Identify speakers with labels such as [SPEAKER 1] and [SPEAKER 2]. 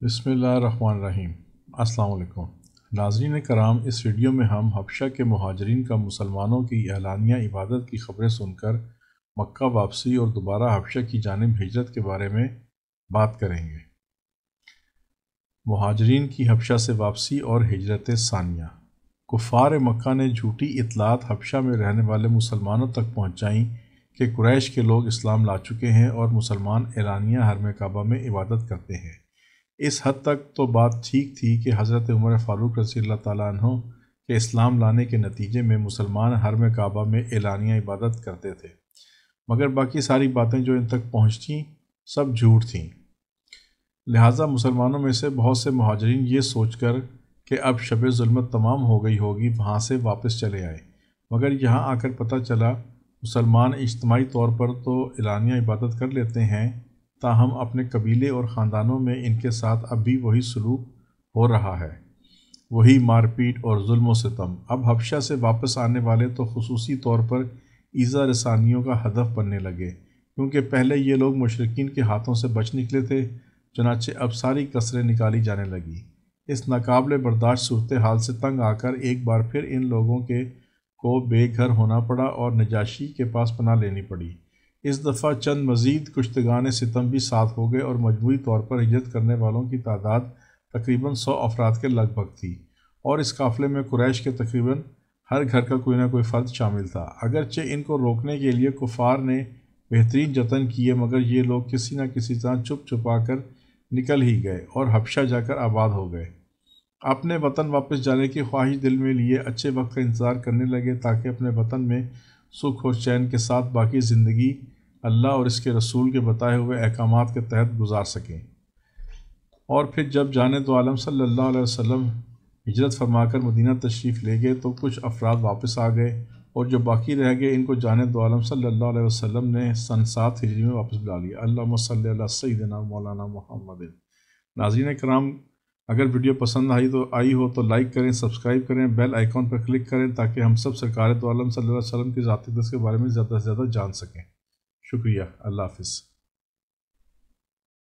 [SPEAKER 1] بسم اللہ الرحمن الرحیم۔ السلام علیکم ناظرین کرام، اس ویڈیو میں ہم حبشہ کے مہاجرین کا مسلمانوں کی اعلانیہ عبادت کی خبریں سن کر مکہ واپسی اور دوبارہ حبشہ کی جانب ہجرت کے بارے میں بات کریں گے۔ مہاجرین کی حبشہ سے واپسی اور ہجرت ثانیہ۔ کفار مکہ نے جھوٹی اطلاعات حبشہ میں رہنے والے مسلمانوں تک پہنچائیں کہ قریش کے لوگ اسلام لا چکے ہیں اور مسلمان اعلانیہ حرم کعبہ میں عبادت کرتے ہیں۔ اس حد تک تو بات ٹھیک تھی کہ حضرت عمر فاروق رضی اللہ تعالیٰ عنہ کے اسلام لانے کے نتیجے میں مسلمان حرم کعبہ میں اعلانیہ عبادت کرتے تھے، مگر باقی ساری باتیں جو ان تک پہنچتیں سب جھوٹ تھیں۔ لہٰذا مسلمانوں میں سے بہت سے مہاجرین یہ سوچ کر کہ اب شب ظلمت تمام ہو گئی ہوگی وہاں سے واپس چلے آئے، مگر یہاں آ کر پتہ چلا مسلمان اجتماعی طور پر تو اعلانیہ عبادت کر لیتے ہیں، تاہم اپنے قبیلے اور خاندانوں میں ان کے ساتھ اب بھی وہی سلوک ہو رہا ہے، وہی مار پیٹ اور ظلم و ستم۔ اب حبشہ سے واپس آنے والے تو خصوصی طور پر ایذا رسانیوں کا ہدف بننے لگے، کیونکہ پہلے یہ لوگ مشرکین کے ہاتھوں سے بچ نکلے تھے، چنانچہ اب ساری کسریں نکالی جانے لگی۔ اس ناقابل برداشت صورتحال سے تنگ آ کر ایک بار پھر ان لوگوں کو بے گھر ہونا پڑا اور نجاشی کے پاس پناہ لینی پڑی۔ اس دفعہ چند مزید کشتگان ستم بھی ساتھ ہو گئے اور مجموعی طور پر ہجرت کرنے والوں کی تعداد تقریباً 100 افراد کے لگ بھگ تھی، اور اس قافلے میں قریش کے تقریباً ہر گھر کا کوئی نہ کوئی فرد شامل تھا۔ اگرچہ ان کو روکنے کے لیے کفار نے بہترین جتن کیے، مگر یہ لوگ کسی نہ کسی طرح چھپ چھپا کر نکل ہی گئے اور حبشہ جا کر آباد ہو گئے۔ اپنے وطن واپس جانے کی خواہش دل میں لیے اچھے وقت کا انتظار کرنے لگے تاکہ اپنے وطن میں سکھ اور چین کے ساتھ باقی زندگی اللہ اور اس کے رسول کے بتائے ہوئے احکامات کے تحت گزار سکیں۔ اور پھر جب جانب عالم صلی اللہ علیہ وسلم ہجرت فرما کر مدینہ تشریف لے گئے تو کچھ افراد واپس آ گئے، اور جو باقی رہ گئے ان کو جانب عالم صلی اللہ علیہ وسلم نے سن 7 ہجری میں واپس بلا لیا۔ اللہم صلی علی سیدنا مولانا محمد۔ ناظرین کرام، اگر ویڈیو پسند آئی ہو تو لائک کریں، سبسکرائب کریں، بیل آئیکن پر کلک کریں تاکہ ہم سب سرکار دو عالم صلی اللہ علیہ وسلم کی ذاتی درس کے بارے میں زیادہ سے زیادہ جان سکیں۔ شکریہ۔ اللہ حافظ۔